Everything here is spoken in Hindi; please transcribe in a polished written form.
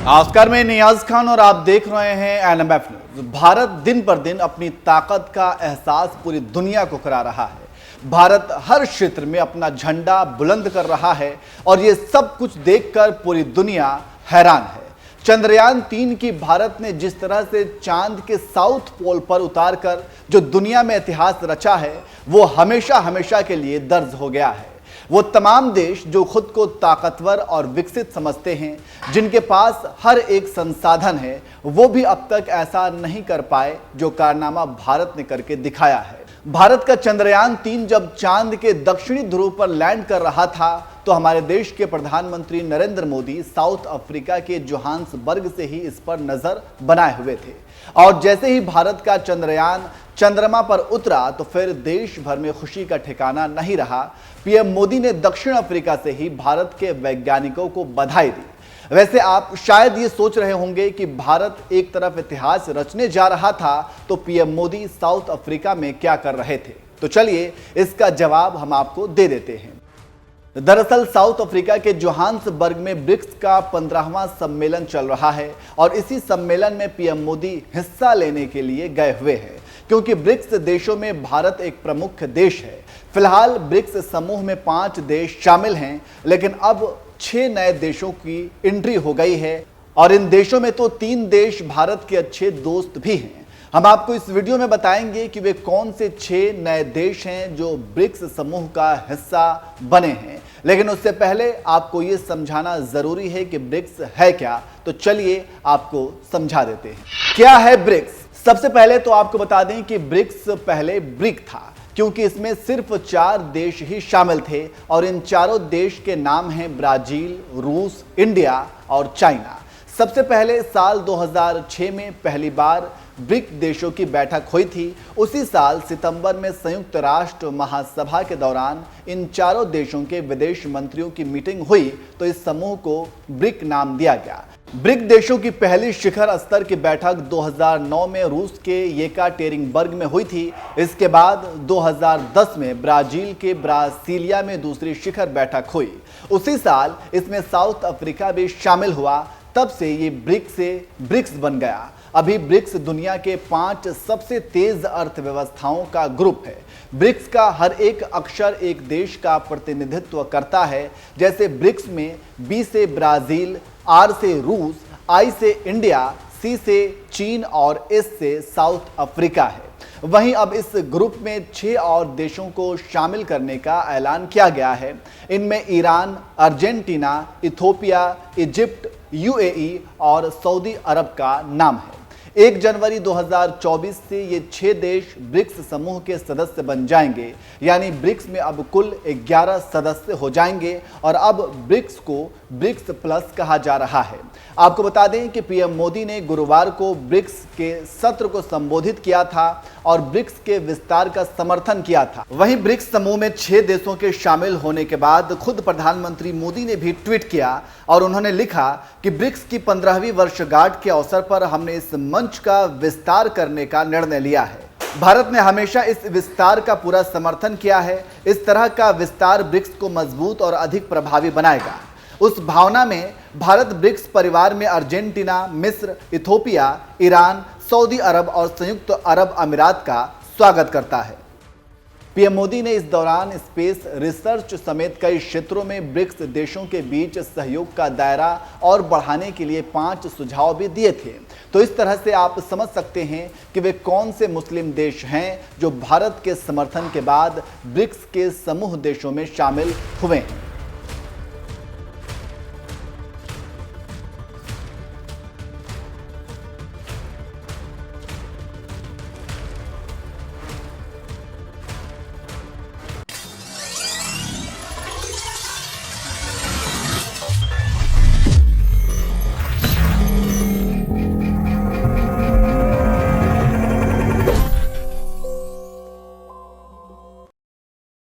नमस्कार, मैं नियाज खान और आप देख रहे हैं एनएमएफ न्यूज। भारत दिन पर दिन अपनी ताकत का एहसास पूरी दुनिया को करा रहा है। भारत हर क्षेत्र में अपना झंडा बुलंद कर रहा है और ये सब कुछ देखकर पूरी दुनिया हैरान है। चंद्रयान 3 की भारत ने जिस तरह से चांद के साउथ पोल पर उतारकर जो दुनिया में इतिहास रचा है, वो हमेशा हमेशा के लिए दर्ज हो गया है। वो तमाम देश जो खुद को ताकतवर और विकसित समझते हैं, जिनके पास हर एक संसाधन है, वो भी अब तक ऐसा नहीं कर पाए जो कारनामा भारत ने करके दिखाया है। भारत का चंद्रयान 3 जब चांद के दक्षिणी ध्रुव पर लैंड कर रहा था तो हमारे देश के प्रधानमंत्री नरेंद्र मोदी साउथ अफ्रीका के जोहान्सबर्ग से ही इस पर नजर बनाए हुए थे। और जैसे ही भारत का चंद्रयान चंद्रमा पर उतरा तो फिर देश भर में खुशी का ठिकाना नहीं रहा। पीएम मोदी ने दक्षिण अफ्रीका से ही भारत के वैज्ञानिकों को बधाई दी। वैसे आप शायद ये सोच रहे होंगे कि भारत एक तरफ इतिहास रचने जा रहा था तो पीएम मोदी साउथ अफ्रीका में क्या कर रहे थे। तो चलिए इसका जवाब हम आपको दे देते हैं। दरअसल साउथ अफ्रीका के जोहान्सबर्ग में ब्रिक्स का 15वां सम्मेलन चल रहा है और इसी सम्मेलन में पीएम मोदी हिस्सा लेने के लिए गए हुए हैं, क्योंकि ब्रिक्स देशों में भारत एक प्रमुख देश है। फिलहाल ब्रिक्स समूह में 5 देश शामिल हैं, लेकिन अब 6 नए देशों की एंट्री हो गई है और इन देशों में तो 3 देश भारत के अच्छे दोस्त भी हैं। हम आपको इस वीडियो में बताएंगे कि वे कौन से 6 नए देश हैं जो ब्रिक्स समूह का हिस्सा बने हैं। लेकिन उससे पहले आपको ये समझाना जरूरी है कि ब्रिक्स है क्या, तो चलिए आपको समझा देते हैं। क्या है ब्रिक्स? सबसे पहले तो आपको बता दें कि ब्रिक्स पहले ब्रिक था, क्योंकि इसमें सिर्फ 4 देश ही शामिल थे और इन चारों देश के नाम हैं ब्राजील, रूस, इंडिया और चाइना। सबसे पहले साल 2006 में पहली बार ब्रिक देशों की बैठक हुई थी। उसी साल सितंबर में संयुक्त राष्ट्र महासभा के दौरान इन चारों देशों के विदेश मंत्रियों की मीटिंग हुई तो इस समूह को ब्रिक नाम दिया गया। ब्रिक देशों की पहली शिखर स्तर की बैठक 2009 में रूस के येकाटेरिनबर्ग में हुई थी। इसके बाद 2010 में ब्राजील के ब्रासिलिया में दूसरी शिखर बैठक हुई। उसी साल इसमें साउथ अफ्रीका भी शामिल हुआ। तब से ये ब्रिक से ब्रिक्स बन गया। अभी ब्रिक्स दुनिया के 5 सबसे तेज अर्थव्यवस्थाओं का ग्रुप है। ब्रिक्स का हर एक अक्षर एक देश का प्रतिनिधित्व करता है। जैसे ब्रिक्स में बी से ब्राजील, आर से रूस, आई से इंडिया, सी से चीन और एस से साउथ अफ्रीका है। वहीं अब इस ग्रुप में 6 और देशों को शामिल करने का ऐलान किया गया है। इनमें Iran, Argentina, Ethiopia, Egypt, UAE और सऊदी अरब का नाम है। 1 जनवरी 2024 से ये 6 देश ब्रिक्स समूह के सदस्य बन जाएंगे। यानी ब्रिक्स में अब कुल 11 सदस्य हो जाएंगे और अब ब्रिक्स को ब्रिक्स प्लस कहा जा रहा है। आपको बता दें कि पीएम मोदी ने गुरुवार को ब्रिक्स के सत्र को संबोधित किया था और ब्रिक्स के विस्तार का समर्थन किया था। वहीं ब्रिक्स समूह में 6 देशों के शामिल होने के बाद खुद प्रधानमंत्री मोदी ने भी ट्वीट किया और उन्होंने लिखा कि ब्रिक्स की 15वीं वर्षगांठ के अवसर पर हमने इस मंच का विस्तार करने का निर्णय लिया है। भारत ने हमेशा इस विस्तार का पूरा समर्थन किया है। इस तरह का विस्तार ब्रिक्स को मजबूत और अधिक प्रभावी बनाएगा। उस भावना में भारत ब्रिक्स परिवार में अर्जेंटीना, मिस्र, इथोपिया, ईरान, सऊदी अरब और संयुक्त अरब अमीरात का स्वागत करता है। पीएम मोदी ने इस दौरान स्पेस रिसर्च समेत कई क्षेत्रों में ब्रिक्स देशों के बीच सहयोग का दायरा और बढ़ाने के लिए 5 सुझाव भी दिए थे। तो इस तरह से आप समझ सकते हैं कि वे कौन से मुस्लिम देश हैं जो भारत के समर्थन के बाद ब्रिक्स के समूह देशों में शामिल हुए हैं।